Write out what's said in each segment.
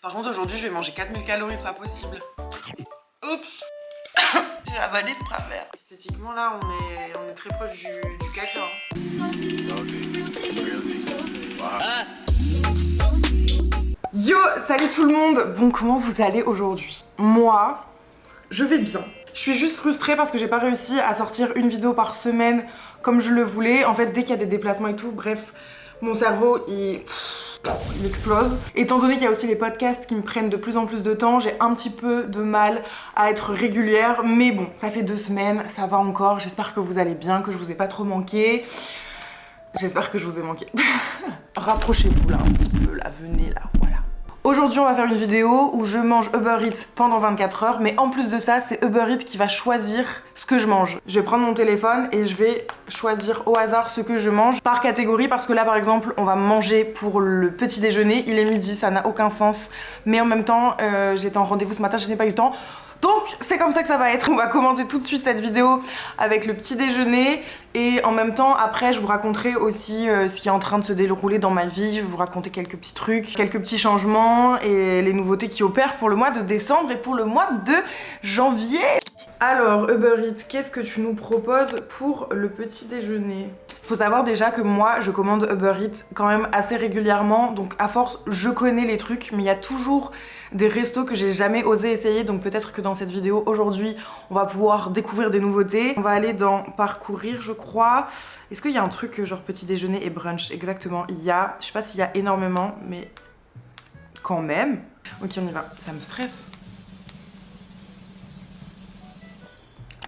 Par contre aujourd'hui je vais manger 4000 calories, c'est pas possible. Oups. J'ai avalé de travers. Esthétiquement là on est très proche du caca. Hein. Yo, salut tout le monde. Bon, comment vous allez aujourd'hui? Moi, je vais bien. Je suis juste frustrée parce que j'ai pas réussi à sortir une vidéo par semaine comme je le voulais. En fait, dès qu'il y a des déplacements et tout, bref, mon cerveau il explose. Étant donné qu'il y a aussi les podcasts qui me prennent de plus en plus de temps, j'ai un petit peu de mal à être régulière. Mais bon, ça fait 2 semaines, ça va encore. J'espère que vous allez bien, que je vous ai pas trop manqué. J'espère que je vous ai manqué. Rapprochez-vous là un petit peu, là, venez là, voilà. Aujourd'hui on va faire une vidéo où je mange Uber Eats pendant 24 heures, mais en plus de ça c'est Uber Eats qui va choisir ce que je mange. Je vais prendre mon téléphone et je vais choisir au hasard ce que je mange par catégorie, parce que là par exemple on va manger pour le petit déjeuner, il est midi, ça n'a aucun sens, mais en même temps j'étais en rendez-vous ce matin, je n'ai pas eu le temps. Donc c'est comme ça que ça va être. On va commencer tout de suite cette vidéo avec le petit déjeuner et en même temps après je vous raconterai aussi ce qui est en train de se dérouler dans ma vie. Je vais vous raconter quelques petits trucs, quelques petits changements et les nouveautés qui opèrent pour le mois de décembre et pour le mois de janvier. Alors Uber Eats, qu'est-ce que tu nous proposes pour le petit déjeuner? Faut savoir déjà que moi je commande Uber Eats quand même assez régulièrement, donc à force je connais les trucs, mais il y a toujours des restos que j'ai jamais osé essayer, donc peut-être que dans cette vidéo aujourd'hui on va pouvoir découvrir des nouveautés. On va aller dans parcourir je crois. Est-ce qu'il y a un truc genre petit déjeuner et brunch? Exactement, il y a, je sais pas s'il y a énormément, mais quand même. Ok on y va, ça me stresse.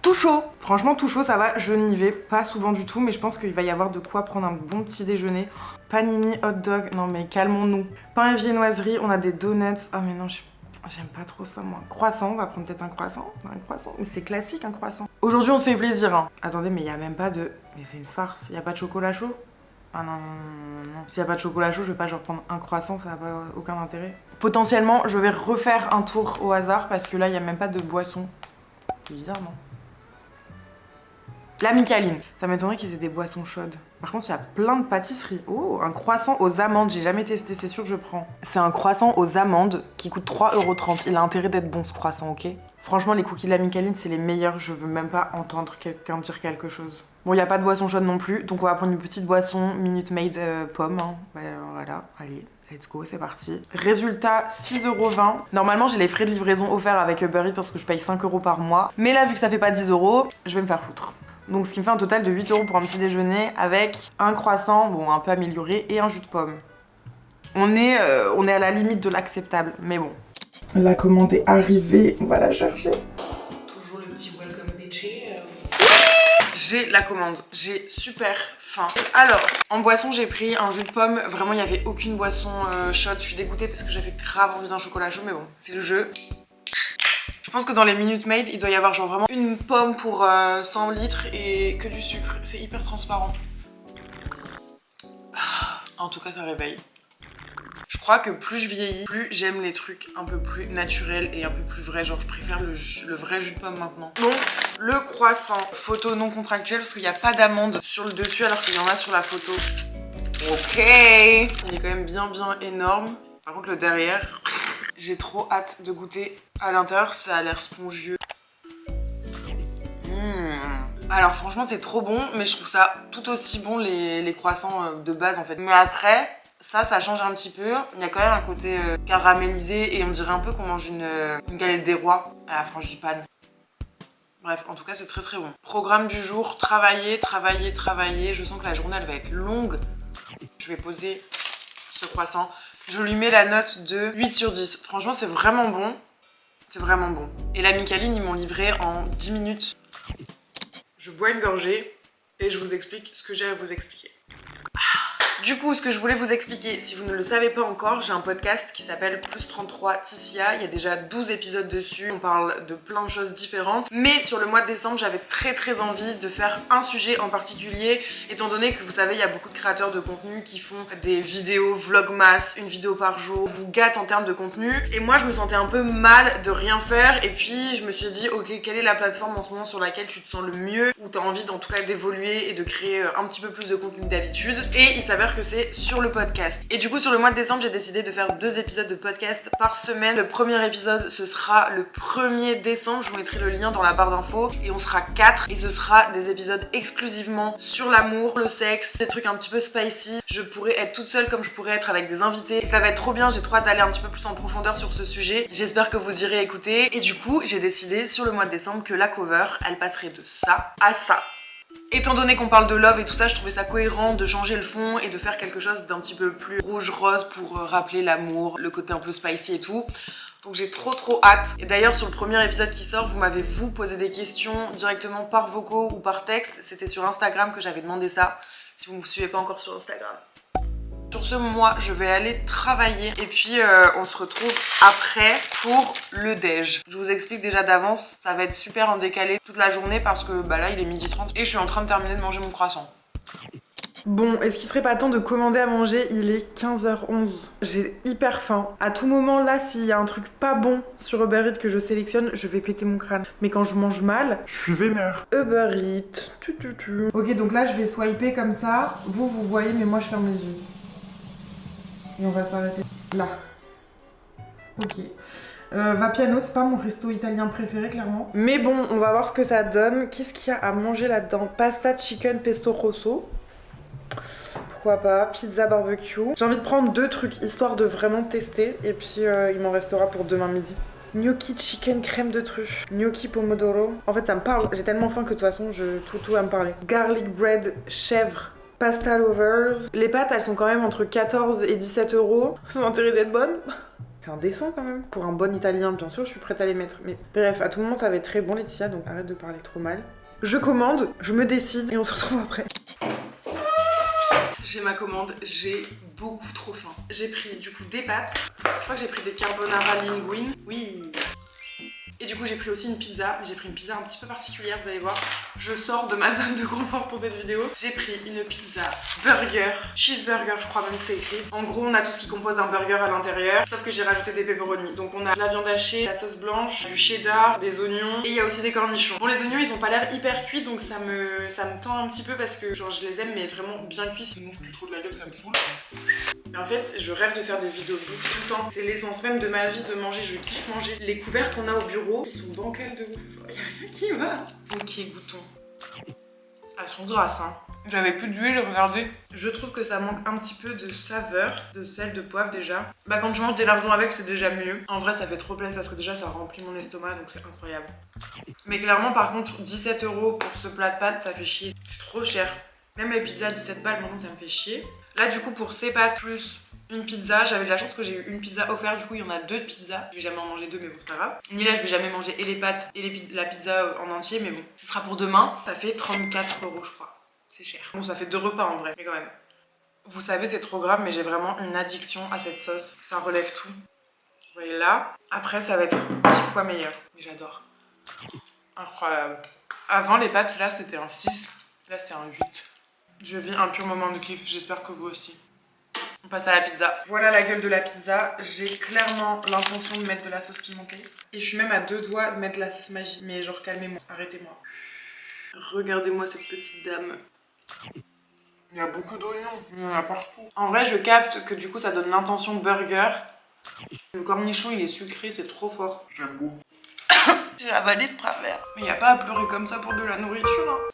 Tout chaud! Franchement tout chaud ça va, je n'y vais pas souvent du tout, mais je pense qu'il va y avoir de quoi prendre un bon petit déjeuner. Panini, hot dog, non mais calmons-nous. Pain et viennoiserie, on a des donuts. Ah mais non, j'aime pas trop ça moi. Croissant, on va prendre peut-être un croissant. Un croissant, mais c'est classique un croissant. Aujourd'hui on se fait plaisir hein. Attendez mais il y a même pas de... Mais c'est une farce, il y a pas de chocolat chaud? Ah non, non, non, non. S'il y a pas de chocolat chaud, je vais pas genre prendre un croissant, ça n'a pas aucun intérêt. Potentiellement, je vais refaire un tour au hasard parce que là il y a même pas de boisson. C'est bizarre non? La Micaline, ça m'étonnerait qu'ils aient des boissons chaudes. Par contre, il y a plein de pâtisseries. Oh, un croissant aux amandes, j'ai jamais testé, c'est sûr que je prends. C'est un croissant aux amandes qui coûte 3,30 €. Il a intérêt d'être bon ce croissant, ok? Franchement, les cookies de la Micaline, c'est les meilleurs. Je veux même pas entendre quelqu'un dire quelque chose. Bon, il n'y a pas de boisson chaude non plus, donc on va prendre une petite boisson Minute Maid pomme. Hein. Voilà, allez. Let's go, c'est parti. Résultat, 6,20 €. Normalement, j'ai les frais de livraison offerts avec Uber Eats parce que je paye 5 € par mois. Mais là, vu que ça fait pas 10 €, je vais me faire foutre. Donc ce qui me fait un total de 8 € pour un petit déjeuner avec un croissant, bon un peu amélioré, et un jus de pomme. On est à la limite de l'acceptable, mais bon. La commande est arrivée, on va la chercher. Toujours le petit welcome bitchy. J'ai la commande, j'ai super faim. Alors, en boisson j'ai pris un jus de pomme, vraiment il n'y avait aucune boisson chaude, je suis dégoûtée parce que j'avais grave envie d'un chocolat chaud, mais bon, c'est le jeu. Je pense que dans les Minute Maid, il doit y avoir genre vraiment une pomme pour 100 litres et que du sucre. C'est hyper transparent. En tout cas, ça réveille. Je crois que plus je vieillis, plus j'aime les trucs un peu plus naturels et un peu plus vrais. Genre, je préfère le vrai jus de pomme maintenant. Donc, le croissant, photo non contractuelle parce qu'il n'y a pas d'amande sur le dessus alors qu'il y en a sur la photo. Ok. Il est quand même bien énorme. Par contre, le derrière... J'ai trop hâte de goûter. À l'intérieur, ça a l'air spongieux. Alors franchement, c'est trop bon, mais je trouve ça tout aussi bon les croissants de base en fait. Mais après, ça change un petit peu. Il y a quand même un côté caramélisé et on dirait un peu qu'on mange une galette des rois à la frangipane. Bref, en tout cas, c'est très très bon. Programme du jour, travailler. Je sens que la journée, elle va être longue. Je vais poser ce croissant. Je lui mets la note de 8 sur 10. Franchement, c'est vraiment bon. C'est vraiment bon. Et la Micaline, ils m'ont livré en 10 minutes. Je bois une gorgée et je vous explique ce que j'ai à vous expliquer. Du coup, ce que je voulais vous expliquer, si vous ne le savez pas encore, j'ai un podcast qui s'appelle Plus 33 Ticia. Il y a déjà 12 épisodes dessus. On parle de plein de choses différentes. Mais sur le mois de décembre, j'avais très envie de faire un sujet en particulier, étant donné que vous savez, il y a beaucoup de créateurs de contenu qui font des vidéos vlogmas, une vidéo par jour, vous gâtent en termes de contenu. Et moi, je me sentais un peu mal de rien faire. Et puis, je me suis dit, ok, quelle est la plateforme en ce moment sur laquelle tu te sens le mieux, où tu as envie en tout cas d'évoluer et de créer un petit peu plus de contenu que d'habitude. Et il s'avère cover que c'est sur le podcast. Et du coup sur le mois de décembre j'ai décidé de faire 2 épisodes de podcast par semaine. Le premier épisode ce sera le 1er décembre, je vous mettrai le lien dans la barre d'infos, et on sera 4 et ce sera des épisodes exclusivement sur l'amour, le sexe, des trucs un petit peu spicy. Je pourrais être toute seule comme je pourrais être avec des invités et ça va être trop bien, j'ai trop hâte d'aller un petit peu plus en profondeur sur ce sujet. J'espère que vous irez écouter. Et du coup j'ai décidé sur le mois de décembre que la cover elle passerait de ça à ça. Étant donné qu'on parle de love et tout ça, je trouvais ça cohérent de changer le fond et de faire quelque chose d'un petit peu plus rouge-rose pour rappeler l'amour, le côté un peu spicy et tout. Donc j'ai trop hâte. Et d'ailleurs sur le premier épisode qui sort, vous m'avez posé des questions directement par vocaux ou par texte. C'était sur Instagram que j'avais demandé ça, si vous ne me suivez pas encore sur Instagram. Sur ce, moi, je vais aller travailler et puis on se retrouve après pour le déj. Je vous explique déjà d'avance, ça va être super en décalé toute la journée parce que bah là, il est 12h30 et je suis en train de terminer de manger mon croissant. Bon, est-ce qu'il serait pas temps de commander à manger? Il est 15h11. J'ai hyper faim. À tout moment, là, s'il y a un truc pas bon sur Uber Eats que je sélectionne, je vais péter mon crâne. Mais quand je mange mal, je suis vénère. Uber Eats. Ok, donc là, je vais swiper comme ça. Vous voyez, mais moi, je ferme les yeux. Et on va s'arrêter là. Ok. Vapiano, c'est pas mon resto italien préféré, clairement. Mais bon, on va voir ce que ça donne. Qu'est-ce qu'il y a à manger là-dedans? Pasta chicken pesto rosso. Pourquoi pas? Pizza barbecue. J'ai envie de prendre 2 trucs, histoire de vraiment tester. Et puis, il m'en restera pour demain midi. Gnocchi chicken crème de truffe. Gnocchi pomodoro. En fait, ça me parle. J'ai tellement faim que de toute façon, tout va me parler. Garlic bread chèvre. Pasta lovers. Les pâtes, elles sont quand même entre 14 et 17 euros. Elles ont intérêt d'être bonnes. C'est indécent quand même. Pour un bon italien, bien sûr, je suis prête à les mettre. Mais bref, à tout moment, ça va être très bon, Laetitia, donc arrête de parler trop mal. Je commande, je me décide et on se retrouve après. J'ai ma commande, j'ai beaucoup trop faim. J'ai pris du coup des pâtes. Je crois que j'ai pris des carbonara linguine. Oui. Et du coup j'ai pris aussi une pizza, mais j'ai pris une pizza un petit peu particulière, vous allez voir. Je sors de ma zone de confort pour cette vidéo. J'ai pris une pizza burger, cheeseburger, je crois même que c'est écrit. En gros on a tout ce qui compose un burger à l'intérieur, sauf que j'ai rajouté des pepperoni. Donc on a de la viande hachée, la sauce blanche, du cheddar, des oignons et il y a aussi des cornichons. Bon les oignons ils ont pas l'air hyper cuits donc ça me tend un petit peu parce que genre je les aime mais vraiment bien cuits, sinon je plus trop de la gueule, ça me saoule. Mais en fait, je rêve de faire des vidéos de bouffe tout le temps. C'est l'essence même de ma vie de manger. Je kiffe manger. Les couverts qu'on a au bureau, ils sont bancals de ouf. Y'a rien qui va. Ok, goûtons. Elles sont grasses, hein. J'avais plus d'huile, regardez. Je trouve que ça manque un petit peu de saveur, de sel, de poivre déjà. Bah quand je mange des lardons avec, c'est déjà mieux. En vrai, ça fait trop plaisir parce que déjà, ça remplit mon estomac, donc c'est incroyable. Mais clairement, par contre, 17 € pour ce plat de pâtes, ça fait chier. C'est trop cher. Même les pizzas à 17 balles, maintenant, ça me fait chier. Là du coup pour ces pâtes plus une pizza, j'avais de la chance que j'ai eu une pizza offerte, du coup il y en a 2 de pizza. Je vais jamais en manger 2 mais bon c'est pas grave. Ni là je vais jamais manger et les pâtes et la pizza en entier mais bon. Ce sera pour demain, ça fait 34 € je crois. C'est cher. Bon ça fait 2 repas en vrai, mais quand même. Vous savez c'est trop grave mais j'ai vraiment une addiction à cette sauce. Ça relève tout. Vous voyez là, après ça va être 10 fois meilleur. Mais j'adore. Incroyable. Avant les pâtes là c'était un 6, là c'est un 8. Je vis un pur moment de kiff, j'espère que vous aussi. On passe à la pizza. Voilà la gueule de la pizza. J'ai clairement l'intention de mettre de la sauce pimentée. Et je suis même à 2 doigts de mettre de la sauce Maggi. Mais genre calmez-moi, arrêtez-moi. Regardez-moi cette petite dame. Il y a beaucoup d'oignons, il y en a partout. En vrai je capte que du coup ça donne l'intention burger. Le cornichon il est sucré, c'est trop fort. J'aime beaucoup. J'ai avalé de travers. Mais il n'y a pas à pleurer comme ça pour de la nourriture hein.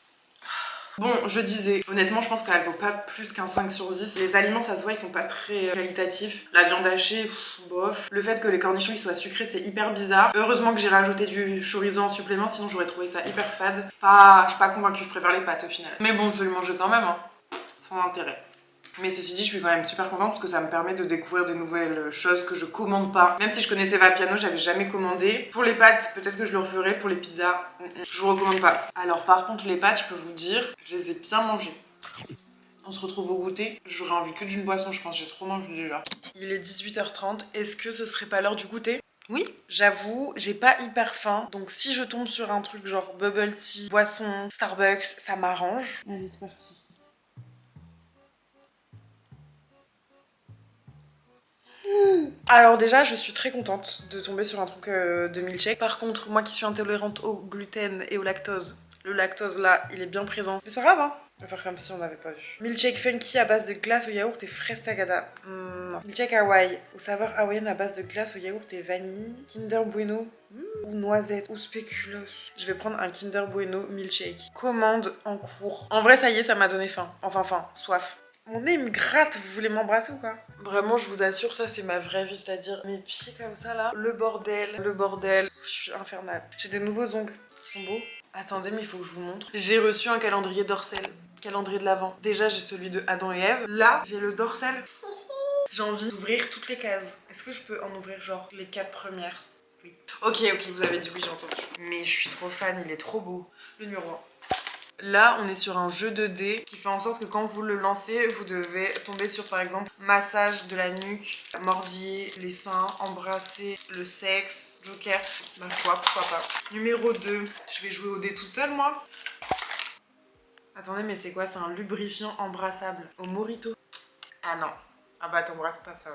Bon, je disais, honnêtement, je pense qu'elle vaut pas plus qu'un 5 sur 10. Les aliments, ça se voit, ils sont pas très qualitatifs. La viande hachée, bof. Le fait que les cornichons ils soient sucrés, c'est hyper bizarre. Heureusement que j'ai rajouté du chorizo en supplément, sinon j'aurais trouvé ça hyper fade. Je suis pas convaincue, je préfère les pâtes au final. Mais bon, je vais le manger quand même, hein. Sans intérêt. Mais ceci dit, je suis quand même super contente parce que ça me permet de découvrir de nouvelles choses que je commande pas. Même si je connaissais Vapiano, j'avais jamais commandé. Pour les pâtes, peut-être que je le referai. Pour les pizzas, je vous recommande pas. Alors par contre, les pâtes, je peux vous dire, je les ai bien mangées. On se retrouve au goûter. J'aurais envie que d'une boisson, je pense. J'ai trop mangé déjà. Il est 18h30. Est-ce que ce serait pas l'heure du goûter? Oui, j'avoue, j'ai pas hyper faim. Donc si je tombe sur un truc genre bubble tea, boisson, Starbucks, ça m'arrange. Allez, c'est parti. Alors déjà, je suis très contente de tomber sur un truc de milkshake. Par contre, moi qui suis intolérante au gluten et au lactose, le lactose là, il est bien présent. Mais c'est pas grave, hein. On va faire comme si on n'avait pas vu. Milkshake funky à base de glace au yaourt et fraise tagada. Non. Milkshake Hawaii aux saveurs hawaïennes à base de glace au yaourt et vanille. Kinder Bueno. Ou noisette ou spéculoos. Je vais prendre un Kinder Bueno milkshake. Commande en cours. En vrai, ça y est, ça m'a donné faim. Enfin, faim, soif. Mon nez me gratte, vous voulez m'embrasser ou quoi? Vraiment, je vous assure, ça c'est ma vraie vie, c'est-à-dire mes pieds comme ça là. Le bordel, le bordel. Je suis infernale. J'ai des nouveaux ongles qui sont beaux. Attendez, mais il faut que je vous montre. J'ai reçu un calendrier Dorsel. Calendrier de l'Avent. Déjà, j'ai celui de Adam et Ève. Là, j'ai le Dorsel. J'ai envie d'ouvrir toutes les cases. Est-ce que je peux en ouvrir genre les 4 premières? Oui. Ok, vous avez dit oui, j'ai entendu. Mais je suis trop fan, il est trop beau. Le numéro 1. Là, on est sur un jeu de dés qui fait en sorte que quand vous le lancez, vous devez tomber sur par exemple massage de la nuque, mordiller les seins, embrasser le sexe, joker, ma foi, pourquoi pas. Numéro 2, je vais jouer au dé toute seule moi. Attendez, mais c'est quoi? C'est un lubrifiant embrassable au mojito. Ah non. Ah bah t'embrasses pas ça.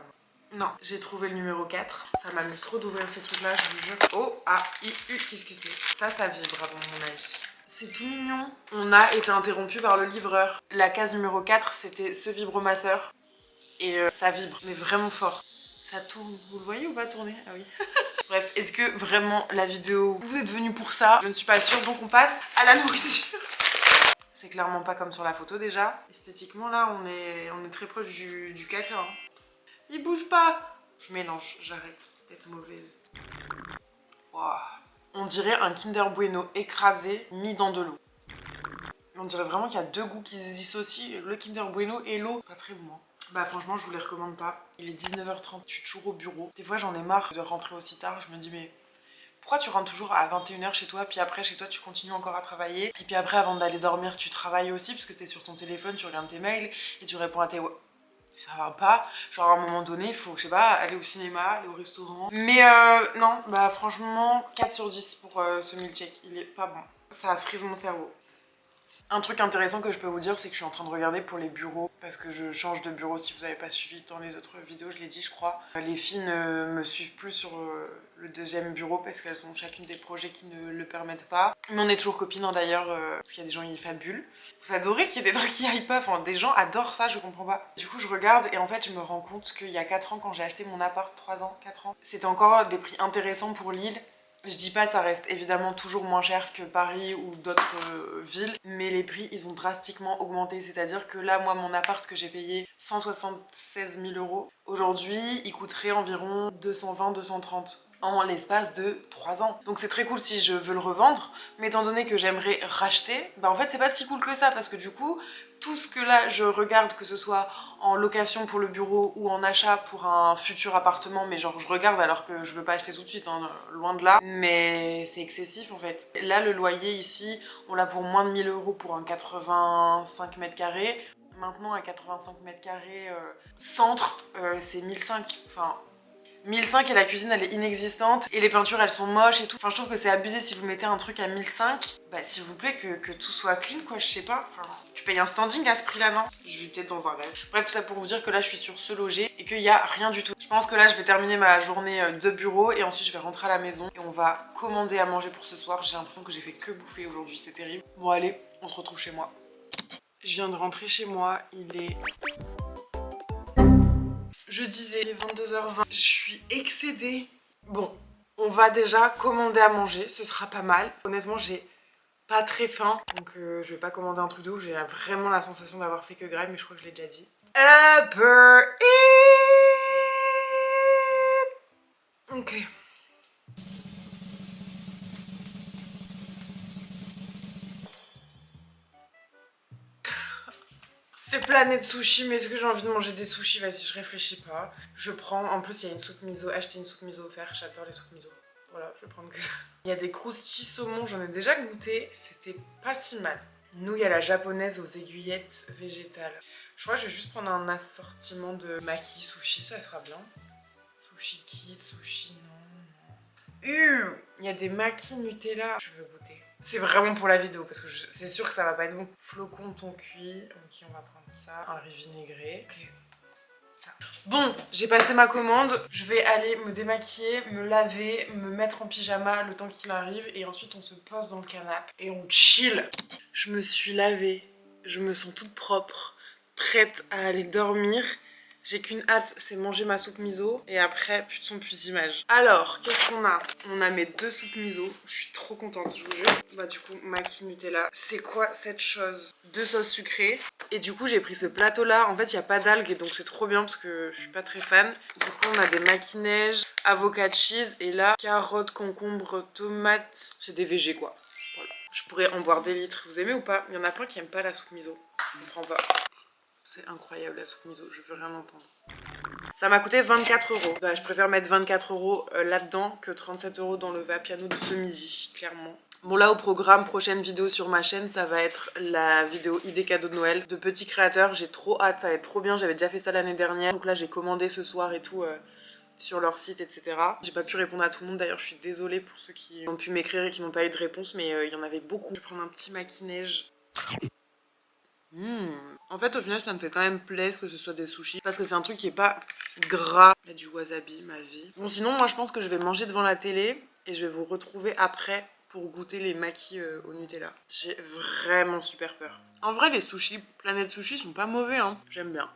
Non, j'ai trouvé le numéro 4. Ça m'amuse trop d'ouvrir ces trucs-là, je vous jure. Oh, ah, qu'est-ce que c'est? Ça vibre à mon avis. C'est tout mignon. On a été interrompu par le livreur. La case numéro 4, c'était ce vibromasseur. Et ça vibre, mais vraiment fort. Ça tourne, vous le voyez ou pas tourner? Ah oui. Bref, est-ce que vraiment la vidéo, vous êtes venus pour ça? Je ne suis pas sûre, donc on passe à la nourriture. C'est clairement pas comme sur la photo déjà. Esthétiquement là, on est très proche du caca. Hein. Il bouge pas. Je mélange, j'arrête d'être mauvaise. Wow. On dirait un Kinder Bueno écrasé, mis dans de l'eau. On dirait vraiment qu'il y a deux goûts qui se dissocient, le Kinder Bueno et l'eau. Pas très bon. Hein. Bah franchement, je vous les recommande pas. Il est 19h30, je suis toujours au bureau. Des fois, j'en ai marre de rentrer aussi tard. Je me dis, mais pourquoi tu rentres toujours à 21h chez toi, puis après chez toi tu continues encore à travailler, et puis après avant d'aller dormir tu travailles aussi parce que t'es sur ton téléphone, tu regardes tes mails et tu réponds à tes... Ça va pas, genre à un moment donné il faut, je sais pas, aller au cinéma, aller au restaurant. Mais non, bah franchement 4 sur 10 pour ce milkshake, il est pas bon. Ça frise mon cerveau. Un truc intéressant que je peux vous dire, c'est que je suis en train de regarder pour les bureaux, parce que je change de bureau. Si vous n'avez pas suivi dans les autres vidéos, je l'ai dit je crois. Les filles ne me suivent plus sur le deuxième bureau parce qu'elles ont chacune des projets qui ne le permettent pas. Mais on est toujours copines hein, d'ailleurs, parce qu'il y a des gens qui fabulent. Vous adorez qu'il y ait des trucs qui aillent pas, enfin des gens adorent ça, je comprends pas. Du coup je regarde et en fait je me rends compte qu'il y a 4 ans quand j'ai acheté mon appart, 3 ans, 4 ans, c'était encore des prix intéressants pour Lille. Je dis pas, ça reste évidemment toujours moins cher que Paris ou d'autres villes, mais les prix, ils ont drastiquement augmenté. C'est-à-dire que là, moi, mon appart que j'ai payé 176 000 €, aujourd'hui, il coûterait environ 220-230 en l'espace de 3 ans. Donc c'est très cool si je veux le revendre, mais étant donné que j'aimerais racheter, bah en fait, c'est pas si cool que ça, parce que du coup, tout ce que là, je regarde, que ce soit en location pour le bureau ou en achat pour un futur appartement, mais genre je regarde alors que je veux pas acheter tout de suite, hein, loin de là, mais c'est excessif en fait. Là le loyer ici, on l'a pour moins de 1000 € pour un 85 mètres carrés. Maintenant un 85 mètres carrés centre, c'est 1005, enfin 1005 et la cuisine elle est inexistante et les peintures elles sont moches et tout. Enfin je trouve que c'est abusé si vous mettez un truc à 1005, bah s'il vous plaît que tout soit clean quoi, je sais pas. Enfin, tu payes un standing à ce prix là non? Je vis peut-être dans un rêve. Bref tout ça pour vous dire que là je suis sur ce loger et qu'il y a rien du tout. Je pense que là je vais terminer ma journée de bureau et ensuite je vais rentrer à la maison et on va commander à manger pour ce soir. J'ai l'impression que j'ai fait que bouffer aujourd'hui, c'est terrible. Bon allez, on se retrouve chez moi. Je viens de rentrer chez moi, il est... Je disais, il est 22h20, je suis excédée. Bon, on va déjà commander à manger, ce sera pas mal. Honnêtement, j'ai pas très faim, donc je vais pas commander un truc de ouf. J'ai vraiment la sensation d'avoir fait que grave, mais je crois que je l'ai déjà dit. Uber Eats. Ok. C'est Planète Sushi, mais est-ce que j'ai envie de manger des sushis? Vas-y, je réfléchis pas. Je prends, en plus il y a une soupe miso, acheter une soupe miso offerte, j'adore les soupes miso. Voilà, je vais prendre que ça. Il y a des croustilles saumon, j'en ai déjà goûté, c'était pas si mal. Nouilles à la japonaise aux aiguillettes végétales. Je crois que je vais juste prendre un assortiment de maki sushi, ça sera bien. Sushi kit, sushi non. Il y a des maki Nutella, je veux goûter. C'est vraiment pour la vidéo parce que c'est sûr que ça va pas être bon. Flocon thon cuit, ok on va prendre ça. Un riz vinaigré, ok. Bon, j'ai passé ma commande, je vais aller me démaquiller, me laver, me mettre en pyjama le temps qu'il arrive et ensuite on se pose dans le canapé et on chill. Je me suis lavée Je me sens toute propre, prête à aller dormir. J'ai qu'une hâte, c'est manger ma soupe miso. Et après, plus de son, plus d'image. Alors, qu'est-ce qu'on a? On a mes 2 soupes miso. Je suis trop contente, je vous jure. Bah du coup, Maki Nutella. C'est quoi cette chose? 2 sauces sucrées. Et du coup, j'ai pris ce plateau-là. En fait, il n'y a pas d'algues, donc c'est trop bien parce que je suis pas très fan. Du coup, on a des Maki neige, avocat cheese. Et là, carottes, concombres, tomates. C'est des végés, quoi. Voilà. Je pourrais en boire des litres. Vous aimez ou pas? Il y en a plein qui aiment pas la soupe miso. Je comprends pas. C'est incroyable la soupe miso, je veux rien entendre. Ça m'a coûté 24 €. Bah, je préfère mettre 24 € là-dedans que 37 € dans le Vapiano de ce midi, clairement. Bon là au programme, prochaine vidéo sur ma chaîne, ça va être la vidéo idée cadeau de Noël de petits créateurs. J'ai trop hâte, ça va être trop bien, j'avais déjà fait ça l'année dernière. Donc là j'ai commandé ce soir et tout sur leur site, etc. J'ai pas pu répondre à tout le monde, d'ailleurs je suis désolée pour ceux qui ont pu m'écrire et qui n'ont pas eu de réponse, mais il y en avait beaucoup. Je vais prendre un petit Maki neige. En fait au final ça me fait quand même plaisir que ce soit des sushis parce que c'est un truc qui est pas gras. Il y a du wasabi, ma vie. Bon sinon moi je pense que je vais manger devant la télé et je vais vous retrouver après pour goûter les makis au Nutella. J'ai vraiment super peur. En vrai les sushis, Planète Sushi sont pas mauvais hein, j'aime bien.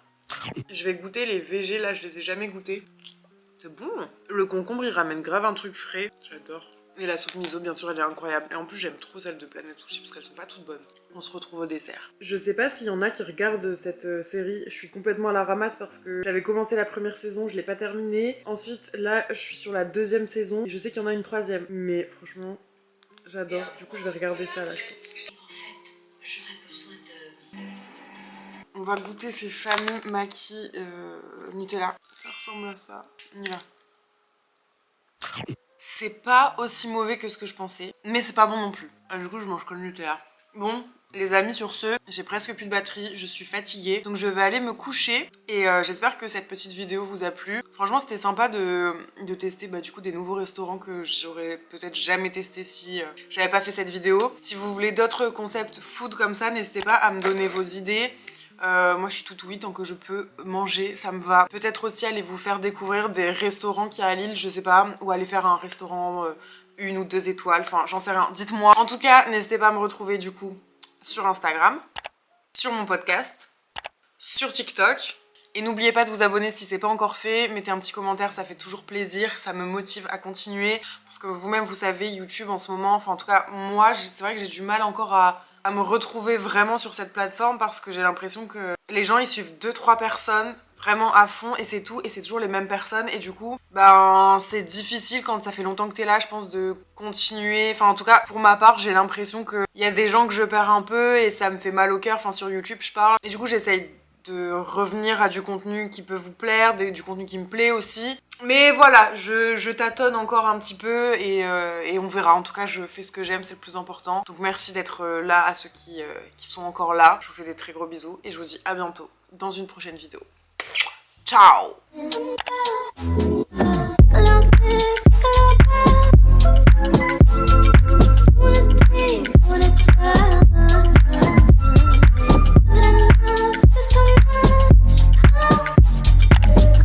Je vais goûter les VG là, je les ai jamais goûtés. C'est bon. Le concombre il ramène grave un truc frais, j'adore. Et la soupe miso, bien sûr, elle est incroyable. Et en plus, j'aime trop celle de Planète Sushi parce qu'elles sont pas toutes bonnes. On se retrouve au dessert. Je sais pas s'il y en a qui regardent cette série. Je suis complètement à la ramasse parce que j'avais commencé la première saison, je l'ai pas terminée. Ensuite, là, je suis sur la 2e saison. Et je sais qu'il y en a une 3e. Mais franchement, j'adore. Du coup, je vais regarder ça là, je pense. On va goûter ces fameux Maki Nutella. Ça ressemble à ça. On y va. C'est pas aussi mauvais que ce que je pensais, mais c'est pas bon non plus. Du coup, je mange que le Nutella. Bon, les amis, sur ce, j'ai presque plus de batterie, je suis fatiguée, donc je vais aller me coucher. Et j'espère que cette petite vidéo vous a plu. Franchement, c'était sympa de tester du coup des nouveaux restaurants que j'aurais peut-être jamais testé si j'avais pas fait cette vidéo. Si vous voulez d'autres concepts food comme ça, n'hésitez pas à me donner vos idées. Moi je suis toute oui tant que je peux manger, ça me va. Peut-être aussi aller vous faire découvrir des restaurants qu'il y a à Lille, je sais pas, ou aller faire un restaurant 1 ou 2 étoiles, enfin j'en sais rien, dites-moi. En tout cas, n'hésitez pas à me retrouver du coup sur Instagram, sur mon podcast, sur TikTok. Et n'oubliez pas de vous abonner si c'est pas encore fait, mettez un petit commentaire, ça fait toujours plaisir, ça me motive à continuer. Parce que vous-même vous savez, YouTube en ce moment, enfin en tout cas moi c'est vrai que j'ai du mal encore à me retrouver vraiment sur cette plateforme parce que j'ai l'impression que les gens ils suivent 2-3 personnes vraiment à fond et c'est tout et c'est toujours les mêmes personnes et du coup c'est difficile quand ça fait longtemps que t'es là je pense de continuer, enfin en tout cas pour ma part j'ai l'impression qu'il y a des gens que je perds un peu et ça me fait mal au cœur, enfin sur YouTube je parle et du coup j'essaye de revenir à du contenu qui peut vous plaire, du contenu qui me plaît aussi. Mais voilà, je tâtonne encore un petit peu et on verra. En tout cas, je fais ce que j'aime, c'est le plus important. Donc merci d'être là à ceux qui sont encore là. Je vous fais des très gros bisous et je vous dis à bientôt dans une prochaine vidéo. Ciao!